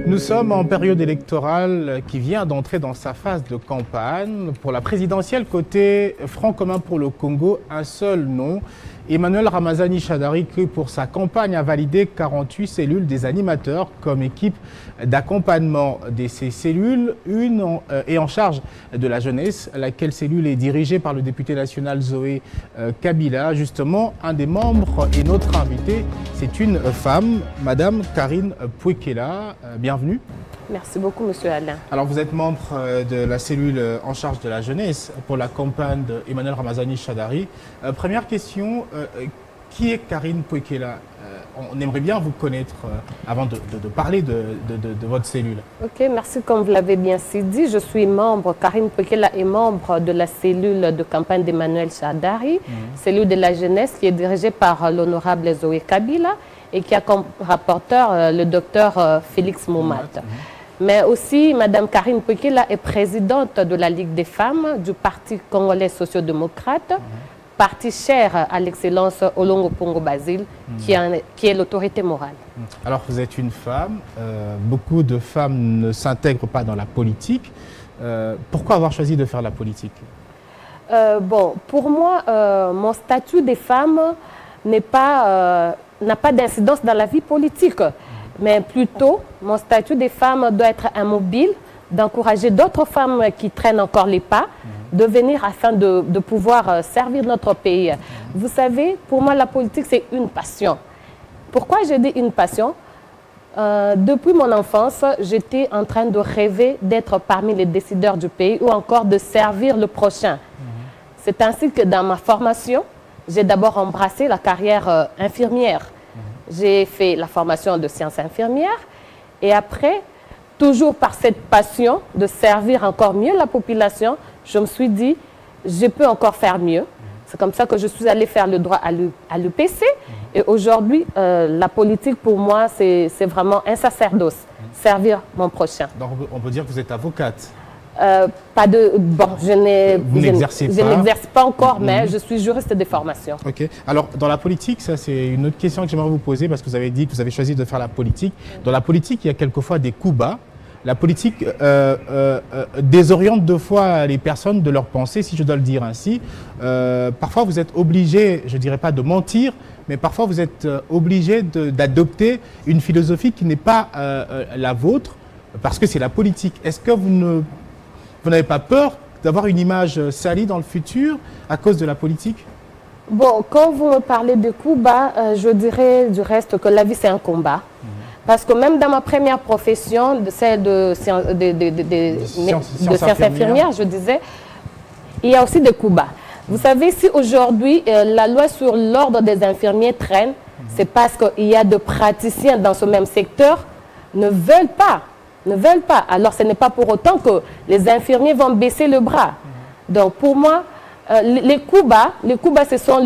Nous sommes en période électorale qui vient d'entrer dans sa phase de campagne. Pour la présidentielle, côté Front commun pour le Congo, un seul nom. Emmanuel Ramazani Shadary, qui pour sa campagne a validé 48 cellules des animateurs comme équipe d'accompagnement de ces cellules. Une est en charge de la jeunesse, laquelle cellule est dirigée par le député national Zoé Kabila. Justement, un des membres et notre invité, c'est une femme, Madame Karine Pwekela. Bienvenue. Merci beaucoup, Monsieur Alain. Alors, vous êtes membre de la cellule en charge de la jeunesse pour la campagne d'Emmanuel Ramazani Shadary. Première question, qui est Karine Pwekela? On aimerait bien vous connaître avant de parler de votre cellule. Ok, merci. Comme vous l'avez bien dit, je suis membre, Karine Pwekela est membre de la cellule de campagne d'Emmanuel Shadary, cellule de la jeunesse qui est dirigée par l'honorable Zoé Kabila et qui a comme rapporteur le docteur Félix Moumat. Mais aussi, Mme Karine Pwekela est présidente de la Ligue des femmes du Parti congolais social-démocrate, parti cher à l'excellence Olongo Pongo Basile, qui est l'autorité morale. Alors, vous êtes une femme. Beaucoup de femmes ne s'intègrent pas dans la politique. Pourquoi avoir choisi de faire la politique? Bon, pour moi, mon statut des femmes n'a pas d'incidence dans la vie politique. Mais plutôt, mon statut des femmes doit être un mobile, d'encourager d'autres femmes qui traînent encore les pas, de venir afin de pouvoir servir notre pays. Vous savez, pour moi, la politique, c'est une passion. Pourquoi je dis une passion? Depuis mon enfance, j'étais en train de rêver d'être parmi les décideurs du pays ou encore de servir le prochain. C'est ainsi que dans ma formation, j'ai d'abord embrassé la carrière infirmière. J'ai fait la formation de sciences infirmières et après, toujours par cette passion de servir encore mieux la population, je me suis dit, je peux encore faire mieux. C'est comme ça que je suis allée faire le droit à l'UPC. Et aujourd'hui, la politique pour moi, c'est vraiment un sacerdoce, servir mon prochain. Donc on peut dire que vous êtes avocate? Je n'exerce pas encore, mais je suis juriste de formation. Ok. Alors, dans la politique, ça c'est une autre question que j'aimerais vous poser parce que vous avez dit que vous avez choisi de faire la politique. Dans la politique, il y a quelquefois des coups bas. La politique désoriente deux fois les personnes de leur pensée, si je dois le dire ainsi. Parfois, vous êtes obligé, je ne dirais pas de mentir, mais parfois vous êtes obligé d'adopter une philosophie qui n'est pas la vôtre parce que c'est la politique. Est-ce que vous n'avez pas peur d'avoir une image salie dans le futur à cause de la politique? Bon, quand vous me parlez de coups bas, je dirais du reste que la vie c'est un combat. Parce que même dans ma première profession, celle de sciences infirmières, je disais, il y a aussi des coups bas. Vous savez, si aujourd'hui la loi sur l'ordre des infirmiers traîne, c'est parce qu'il y a de praticiens dans ce même secteur ne veulent pas. Alors, ce n'est pas pour autant que les infirmiers vont baisser le bras. Donc, pour moi, les coups bas, ce sont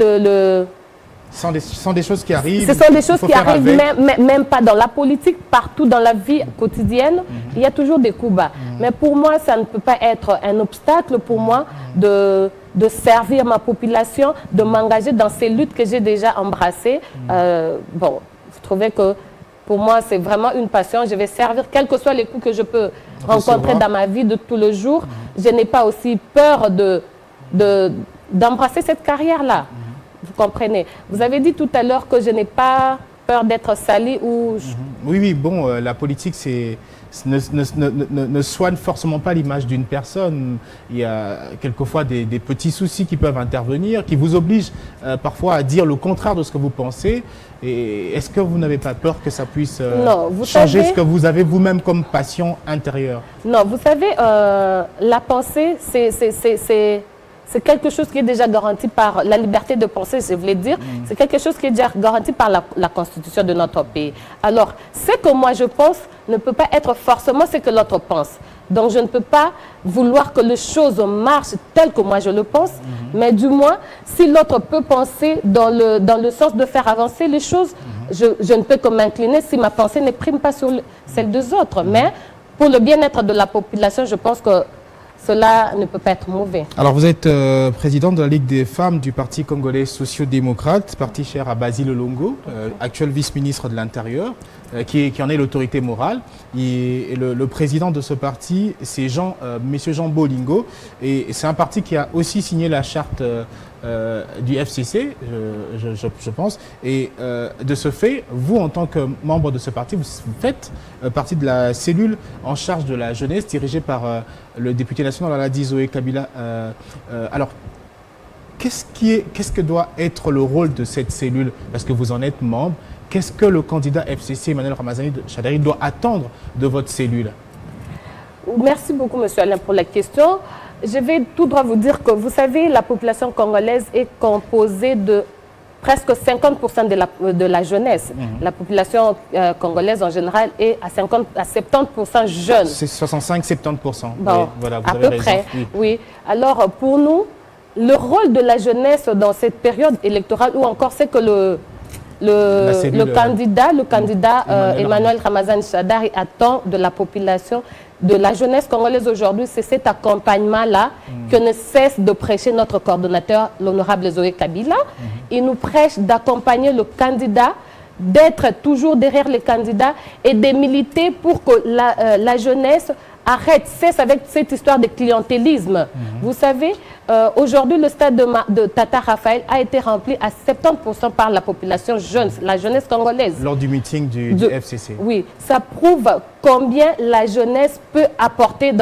Ce sont des choses qui arrivent. Ce sont des choses qui arrivent même pas dans la politique, partout dans la vie quotidienne. Il y a toujours des coups bas. Mais pour moi, ça ne peut pas être un obstacle pour moi de servir ma population, de m'engager dans ces luttes que j'ai déjà embrassées. Bon, vous trouvez que pour moi, c'est vraiment une passion. Je vais servir, quels que soient les coups que je peux rencontrer dans ma vie de tous les jours. Je n'ai pas aussi peur d'embrasser cette carrière-là. Vous comprenez? Vous avez dit tout à l'heure que je n'ai pas peur d'être salie ou... Oui, bon, la politique, ne soigne forcément pas l'image d'une personne. Il y a quelquefois des petits soucis qui peuvent intervenir, qui vous obligent parfois à dire le contraire de ce que vous pensez. Et est-ce que vous n'avez pas peur que ça puisse changer ce que vous avez vous-même comme passion intérieure? Non, vous savez, la pensée, c'est quelque chose qui est déjà garanti par la liberté de penser, je voulais dire. C'est quelque chose qui est déjà garanti par la Constitution de notre pays. Alors, ce que moi je pense ne peut pas être forcément ce que l'autre pense. Donc, je ne peux pas vouloir que les choses marchent tel que moi je le pense, mais du moins, si l'autre peut penser dans le sens de faire avancer les choses, je ne peux que m'incliner si ma pensée ne prime pas sur celle des autres. Mais pour le bien-être de la population, je pense que cela ne peut pas être mauvais. Alors vous êtes présidente de la Ligue des femmes du Parti congolais social-démocrate, parti cher à Basile Olongo, actuel vice-ministre de l'Intérieur. qui en est l'autorité morale. Et le président de ce parti, c'est Monsieur Jean Bolingo. Et c'est un parti qui a aussi signé la charte du FCC, je pense. Et de ce fait, vous, en tant que membre de ce parti, vous faites partie de la cellule en charge de la jeunesse dirigée par le député national Aladi Zoé Kabila. Alors, qu'est-ce que doit être le rôle de cette cellule? Parce que vous en êtes membre. Qu'est-ce que le candidat FCC, Emmanuel Ramazani Shadari, doit attendre de votre cellule? Merci beaucoup, M. Alain, pour la question. Je vais tout droit vous dire que, vous savez, la population congolaise est composée de presque 50% de la jeunesse. La population congolaise, en général, est à 70% jeune. C'est 65-70%. Bon, oui, voilà, vous à avez peu raison. près, oui. Alors, pour nous, le rôle de la jeunesse dans cette période électorale, ou encore c'est que le candidat Emmanuel Ramazani Shadari attend de la population, de la jeunesse congolaise aujourd'hui, c'est cet accompagnement-là que ne cesse de prêcher notre coordonnateur, l'honorable Zoé Kabila. Il nous prêche d'accompagner le candidat, d'être toujours derrière les candidats et de militer pour que la jeunesse cesse avec cette histoire de clientélisme. Vous savez, aujourd'hui, le stade de Tata Raphaël a été rempli à 70% par la population jeune, la jeunesse congolaise. Lors du meeting du FCC. Oui, ça prouve combien la jeunesse peut apporter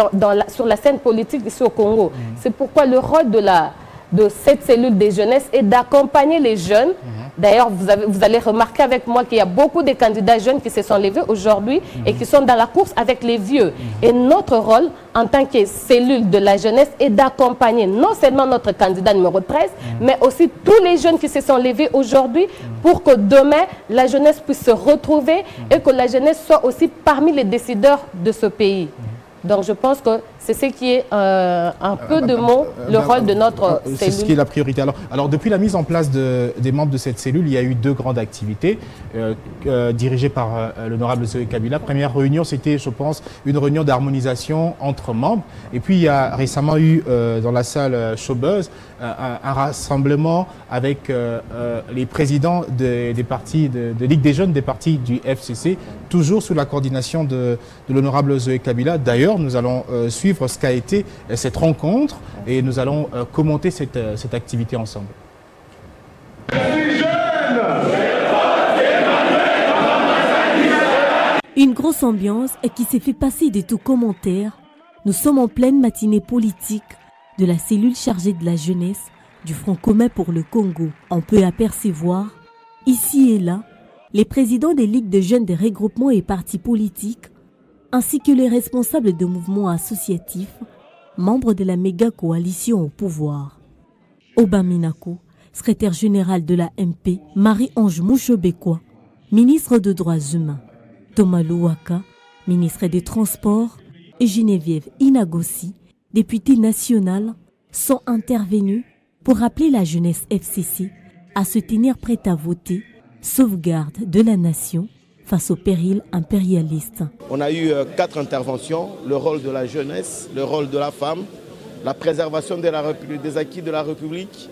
sur la scène politique ici au Congo. C'est pourquoi le rôle de cette cellule des jeunesses est d'accompagner les jeunes. D'ailleurs, vous allez remarquer avec moi qu'il y a beaucoup de candidats jeunes qui se sont levés aujourd'hui et qui sont dans la course avec les vieux. Et notre rôle, en tant que cellule de la jeunesse, est d'accompagner non seulement notre candidat numéro 13, mais aussi tous les jeunes qui se sont levés aujourd'hui pour que demain, la jeunesse puisse se retrouver et que la jeunesse soit aussi parmi les décideurs de ce pays. Donc je pense que c'est ce qui est un peu de mots, le rôle de notre cellule. C'est ce qui est la priorité. Alors depuis la mise en place des membres de cette cellule, il y a eu deux grandes activités dirigées par l'honorable Zoé Kabila. Première réunion, c'était, je pense, une réunion d'harmonisation entre membres. Et puis il y a récemment eu dans la salle Showbuzz un rassemblement avec les présidents des partis de Ligue des jeunes, des partis du FCC, toujours sous la coordination de l'honorable Zoé Kabila. D'ailleurs, nous allons suivre ce qu'a été cette rencontre et nous allons commenter cette activité ensemble. Une grosse ambiance qui s'est fait passer de tout commentaire. Nous sommes en pleine matinée politique de la cellule chargée de la jeunesse du Front commun pour le Congo. On peut apercevoir, ici et là, les présidents des ligues de jeunes des regroupements et partis politiques, ainsi que les responsables de mouvements associatifs, membres de la méga coalition au pouvoir. Obaminako, secrétaire général de la MP, Marie-Ange Mouchobekwa, ministre des Droits humains, Thomas Louaka, ministre des Transports, et Geneviève Inagossi, députée nationale, sont intervenus pour rappeler la jeunesse FCC à se tenir prête à voter, sauvegarde de la nation, face au péril impérialiste. On a eu 4 interventions, le rôle de la jeunesse, le rôle de la femme, la préservation des acquis de la République,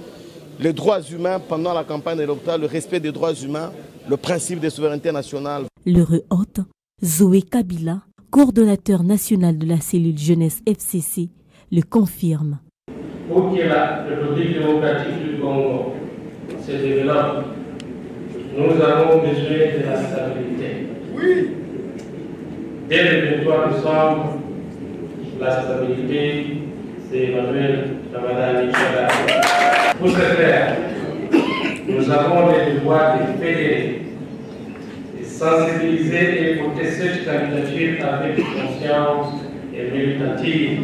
les droits humains pendant la campagne électorale, le respect des droits humains, le principe de souveraineté nationale. L'heureux hôte, Zoé Kabila, coordonnateur national de la cellule jeunesse FCC, le confirme. Pour que la République démocratique du Congo se développe, nous avons besoin de la stabilité. Oui. Dès le 23 décembre, la stabilité, c'est Emmanuel Ramazani Shadari. Pour ce faire, nous avons le devoir de fédérer, de sensibiliser et voter cette candidature avec conscience et militantisme.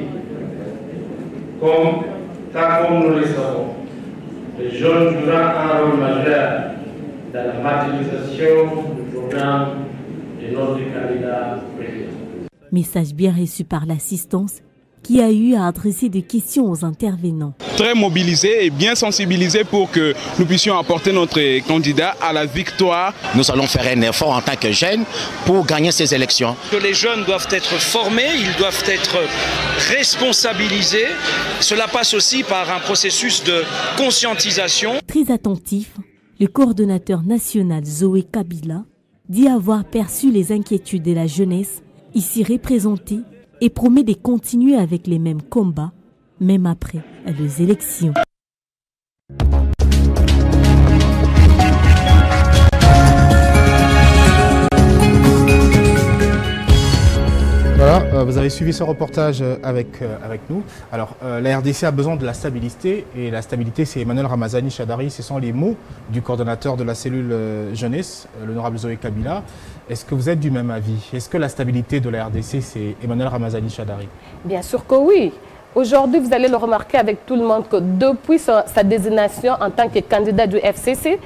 Comme nous le savons, les jeunes joueront un rôle majeur dans la matérialisation du programme de notre candidat président. Message bien reçu par l'assistance qui a eu à adresser des questions aux intervenants. Très mobilisés et bien sensibilisés pour que nous puissions apporter notre candidat à la victoire. Nous allons faire un effort en tant que jeunes pour gagner ces élections. Que les jeunes doivent être formés, ils doivent être responsabilisés. Cela passe aussi par un processus de conscientisation. Très attentif, le coordonnateur national Zoé Kabila dit avoir perçu les inquiétudes de la jeunesse ici représentée et promet de continuer avec les mêmes combats, même après les élections. Voilà, vous avez suivi ce reportage avec nous. Alors, la RDC a besoin de la stabilité, et la stabilité, c'est Emmanuel Ramazani Shadari. Ce sont les mots du coordonnateur de la cellule jeunesse, l'honorable Zoé Kabila. Est-ce que vous êtes du même avis? Est-ce que la stabilité de la RDC, c'est Emmanuel Ramazani Shadari? Bien sûr que oui. Aujourd'hui, vous allez le remarquer avec tout le monde que depuis sa désignation en tant que candidat du FCC,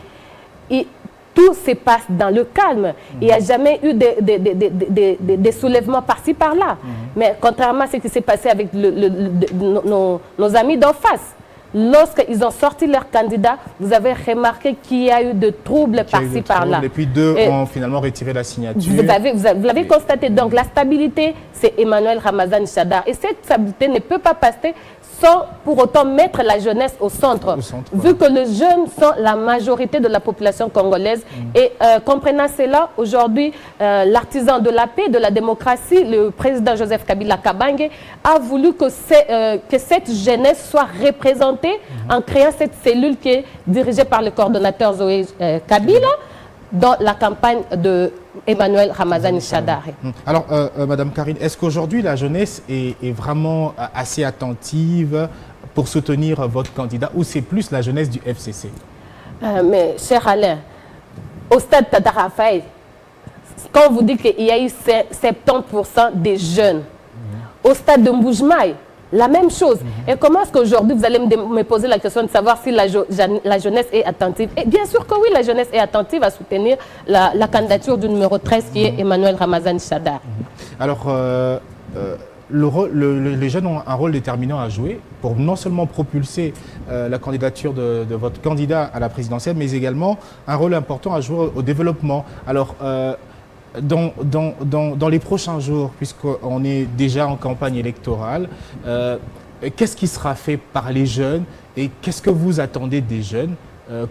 tout se passe dans le calme. Il n'y a jamais eu des soulèvements par-ci, par-là. Mais contrairement à ce qui s'est passé avec nos amis d'en face, lorsqu'ils ont sorti leur candidat, vous avez remarqué qu'il y a eu de troubles par-ci, par-là. Et puis deux ont finalement retiré la signature. Vous l'avez constaté. Donc la stabilité, c'est Emmanuel Ramazani Shadari. Et cette stabilité ne peut pas passer sans pour autant mettre la jeunesse au centre. Vu que les jeunes sont la majorité de la population congolaise. Et comprenant cela, aujourd'hui, l'artisan de la paix, de la démocratie, le président Joseph Kabila Kabange, a voulu que cette jeunesse soit représentée en créant cette cellule qui est dirigée par le coordonnateur Zoé Kabila dans la campagne de Emmanuel Ramazani Shadari. Alors, Madame Karine, est-ce qu'aujourd'hui la jeunesse est vraiment assez attentive pour soutenir votre candidat, ou c'est plus la jeunesse du FCC? Mais, cher Alain, au stade Tata Raphaël, quand vous dites qu'il y a eu 70% des jeunes, au stade de Mboujmaï, la même chose. Et comment est-ce qu'aujourd'hui vous allez me poser la question de savoir si la jeunesse est attentive? Et bien sûr que oui, la jeunesse est attentive à soutenir la candidature du numéro 13 qui est Emmanuel Ramazani Shadari. Alors, les jeunes ont un rôle déterminant à jouer pour non seulement propulser la candidature de votre candidat à la présidentielle, mais également un rôle important à jouer au développement. Alors, dans les prochains jours, puisqu'on est déjà en campagne électorale, qu'est-ce qui sera fait par les jeunes et qu'est-ce que vous attendez des jeunes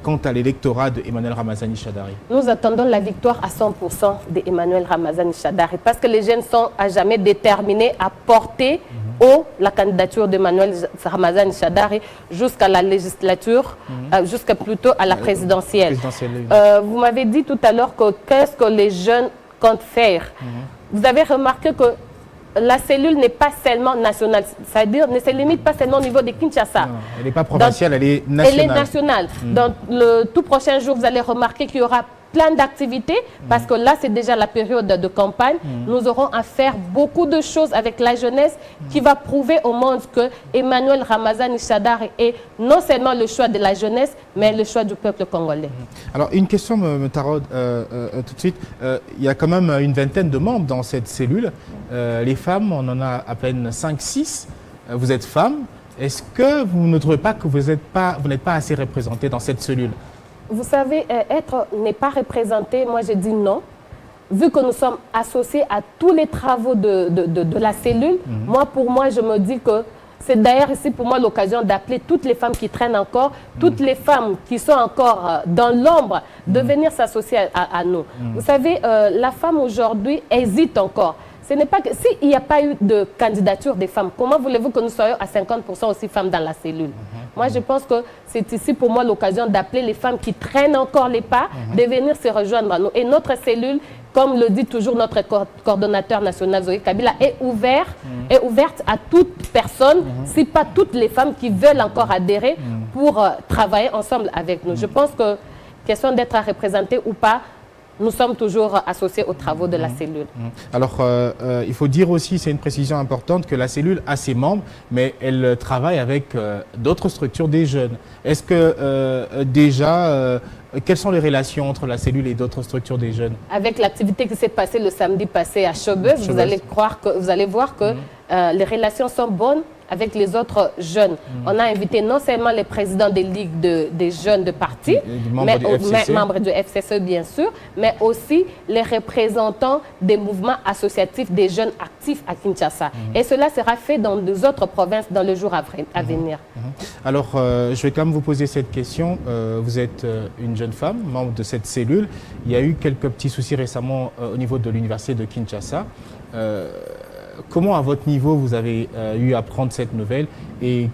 quant à l'électorat d'Emmanuel Ramazani Shadari? Nous attendons la victoire à 100% d'Emmanuel Ramazani Shadari parce que les jeunes sont à jamais déterminés à porter haut la candidature d'Emmanuel Ramazani Shadari jusqu'à la législature, jusqu'à plutôt à la présidentielle. Vous m'avez dit tout à l'heure que qu'est-ce que les jeunes comptent faire. Vous avez remarqué que la cellule n'est pas seulement nationale, c'est-à-dire ne se limite pas seulement au niveau de Kinshasa. Non, elle n'est pas provinciale, elle est nationale. Elle est nationale. Dans le tout prochain jour, vous allez remarquer qu'il y aura plein d'activités, parce que là, c'est déjà la période de campagne. Nous aurons à faire beaucoup de choses avec la jeunesse qui va prouver au monde que Emmanuel Ramazani Shadari est non seulement le choix de la jeunesse, mais le choix du peuple congolais. Alors, une question me taraude tout de suite. Il y a quand même une vingtaine de membres dans cette cellule. Les femmes, on en a à peine 5-6. Vous êtes femme. Est-ce que vous ne trouvez pas que vous n'êtes pas assez représentée dans cette cellule? Vous savez, n'est pas représenté, moi je dis non. Vu que nous sommes associés à tous les travaux de la cellule, pour moi, je me dis que c'est d'ailleurs ici pour moi l'occasion d'appeler toutes les femmes qui traînent encore, toutes les femmes qui sont encore dans l'ombre, de venir s'associer à nous. Vous savez, la femme aujourd'hui hésite encore. Ce n'est pas que s'il n'y a pas eu de candidature des femmes, comment voulez-vous que nous soyons à 50% aussi femmes dans la cellule? Moi, je pense que c'est ici pour moi l'occasion d'appeler les femmes qui traînent encore les pas, de venir se rejoindre à nous. Et notre cellule, comme le dit toujours notre coordonnateur national Zoé Kabila, est ouverte à toute personne, si pas toutes les femmes qui veulent encore adhérer pour travailler ensemble avec nous. Je pense que question d'être représentée ou pas, nous sommes toujours associés aux travaux de la cellule. Alors, il faut dire aussi, c'est une précision importante, que la cellule a ses membres, mais elle travaille avec d'autres structures des jeunes. Est-ce que déjà, quelles sont les relations entre la cellule et d'autres structures des jeunes? Avec l'activité qui s'est passée le samedi passé à Chobeuf, vous allez voir que les relations sont bonnes avec les autres jeunes. On a invité non seulement les présidents des ligues des jeunes de partis, membres du FCC bien sûr, mais aussi les représentants des mouvements associatifs des jeunes actifs à Kinshasa. Et cela sera fait dans les autres provinces dans le jour à venir. Alors, je vais quand même vous poser cette question. Vous êtes une jeune femme, membre de cette cellule. Il y a eu quelques petits soucis récemment au niveau de l'université de Kinshasa. Comment, à votre niveau, vous avez eu à prendre cette nouvelle et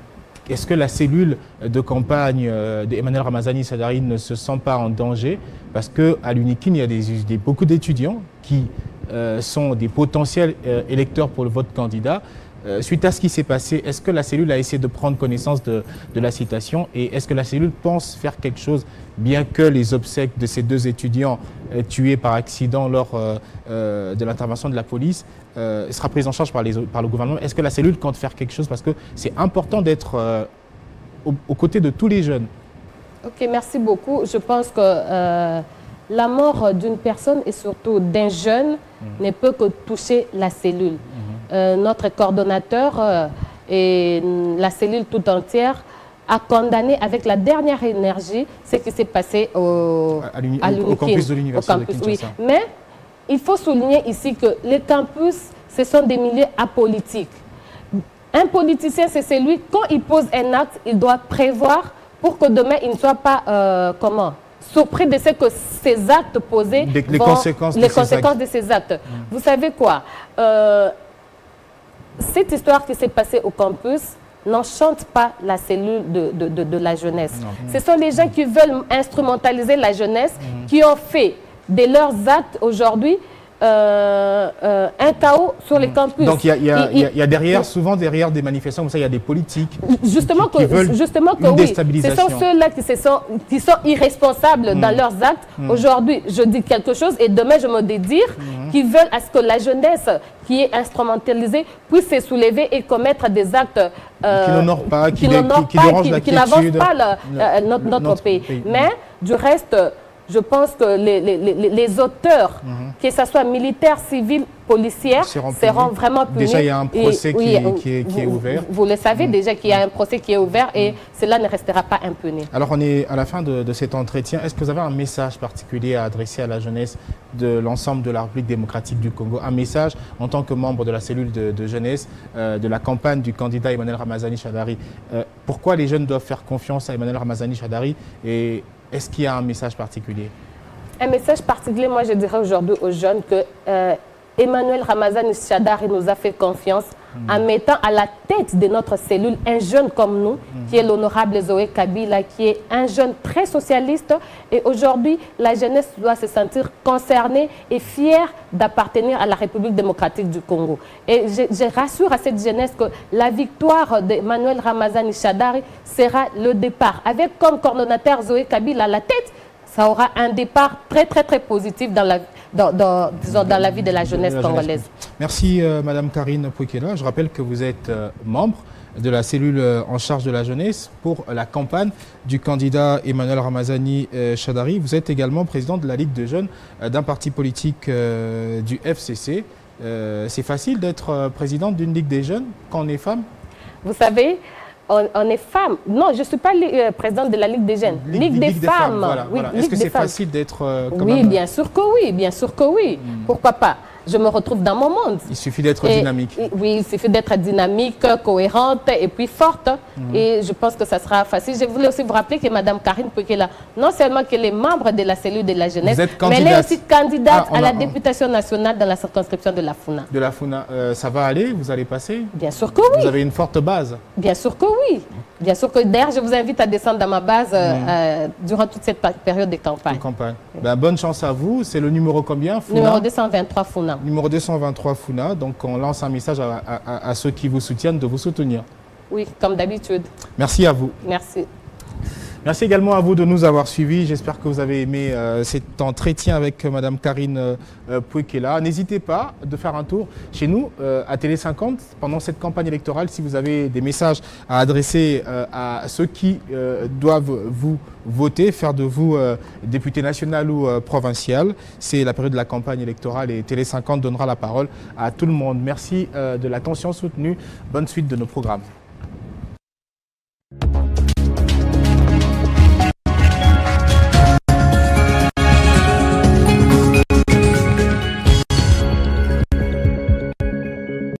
est-ce que la cellule de campagne d'Emmanuel Ramazani Shadary ne se sent pas en danger? Parce qu'à l'UNIKIN, il y a beaucoup d'étudiants qui sont des potentiels électeurs pour votre candidat. Suite à ce qui s'est passé, est-ce que la cellule a essayé de prendre connaissance de la citation et est-ce que la cellule pense faire quelque chose, bien que les obsèques de ces deux étudiants tués par accident lors de l'intervention de la police sera prise en charge par le gouvernement? Est-ce que la cellule compte faire quelque chose? Parce que c'est important d'être aux côtés de tous les jeunes. Ok, merci beaucoup. Je pense que la mort d'une personne et surtout d'un jeune ne peut que toucher la cellule. Notre coordonnateur et la cellule tout entière a condamné avec la dernière énergie ce qui s'est passé au campus de l'université de Kinshasa. Oui. Mais il faut souligner ici que les campus, ce sont des milieux apolitiques. Un politicien, c'est celui, quand il pose un acte, il doit prévoir pour que demain, il ne soit pas, surpris de ce que ces actes posés, les conséquences de ces actes. Vous savez quoi? Cette histoire qui s'est passée au campus n'enchante pas la cellule de la jeunesse. Ce sont les gens qui veulent instrumentaliser la jeunesse, qui ont fait de leurs actes aujourd'hui un chaos sur les campus. Donc il y a derrière, souvent derrière des manifestants comme ça, il y a des politiques qui veulent une déstabilisation. Ce sont ceux-là qui sont irresponsables dans leurs actes. Aujourd'hui, je dis quelque chose et demain, je me dédire qui veulent à ce que la jeunesse qui est instrumentalisée puisse se soulever et commettre des actes qui n'honorent pas, qui n'avancent pas notre pays. Mais du reste, je pense que les auteurs, que ce soit militaires, civils, policières, seront vraiment punis. Déjà, il y a un procès qui est ouvert. Vous le savez déjà qu'il y a un procès qui est ouvert et cela ne restera pas impuni. Alors, on est à la fin de cet entretien. Est-ce que vous avez un message particulier à adresser à la jeunesse de l'ensemble de la République démocratique du Congo? Un message en tant que membre de la cellule de jeunesse de la campagne du candidat Emmanuel Ramazani Shadary. Pourquoi les jeunes doivent faire confiance à Emmanuel Ramazani Shadary et est-ce qu'il y a un message particulier? Un message particulier, moi je dirais aujourd'hui aux jeunes que Emmanuel Ramazani Shadary nous a fait confiance en mettant à la tête de notre cellule un jeune comme nous, qui est l'honorable Zoé Kabila, qui est un jeune très socialiste. Et aujourd'hui, la jeunesse doit se sentir concernée et fière d'appartenir à la République démocratique du Congo. Et je rassure à cette jeunesse que la victoire d'Emmanuel Ramazani Shadary sera le départ. Avec comme coordonnateur Zoé Kabila à la tête, ça aura un départ très positif dans la vie de la jeunesse congolaise. Merci Madame Karine Pouekela. Je rappelle que vous êtes membre de la cellule en charge de la jeunesse pour la campagne du candidat Emmanuel Ramazani Shadary. Vous êtes également présidente de la Ligue de jeunes d'un parti politique du FCC. C'est facile d'être présidente d'une Ligue des jeunes quand on est femme? Vous savez, on est femme. Non, je ne suis pas présidente de la Ligue des jeunes. Ligue des femmes. Voilà, oui, voilà. Est-ce que c'est facile d'être Oui, bien sûr que oui, bien sûr que oui. Pourquoi pas? Je me retrouve dans mon monde. Il suffit d'être dynamique. Oui, il suffit d'être dynamique, cohérente et puis forte. Et je pense que ça sera facile. Je voulais aussi vous rappeler que Mme Karine Pouekela, non seulement qu'elle est membre de la cellule de la jeunesse, mais elle est aussi candidate à la députation nationale dans la circonscription de la Funa. De la Funa. Ça va aller? Vous allez passer? Bien sûr que oui. Vous avez une forte base? Bien sûr que oui. Bien sûr que d'ailleurs, je vous invite à descendre dans ma base durant toute cette période de campagne. Ben, bonne chance à vous. C'est le numéro combien, Funa? Numéro 223 Funa. Numéro 223 Funa. Donc on lance un message à ceux qui vous soutiennent de vous soutenir. Oui, comme d'habitude. Merci à vous. Merci. Merci également à vous de nous avoir suivis. J'espère que vous avez aimé cet entretien avec Mme Karine Pouekela. N'hésitez pas de faire un tour chez nous à Télé 50 pendant cette campagne électorale. Si vous avez des messages à adresser à ceux qui doivent vous voter, faire de vous député national ou provincial, c'est la période de la campagne électorale et Télé 50 donnera la parole à tout le monde. Merci de l'attention soutenue. Bonne suite de nos programmes.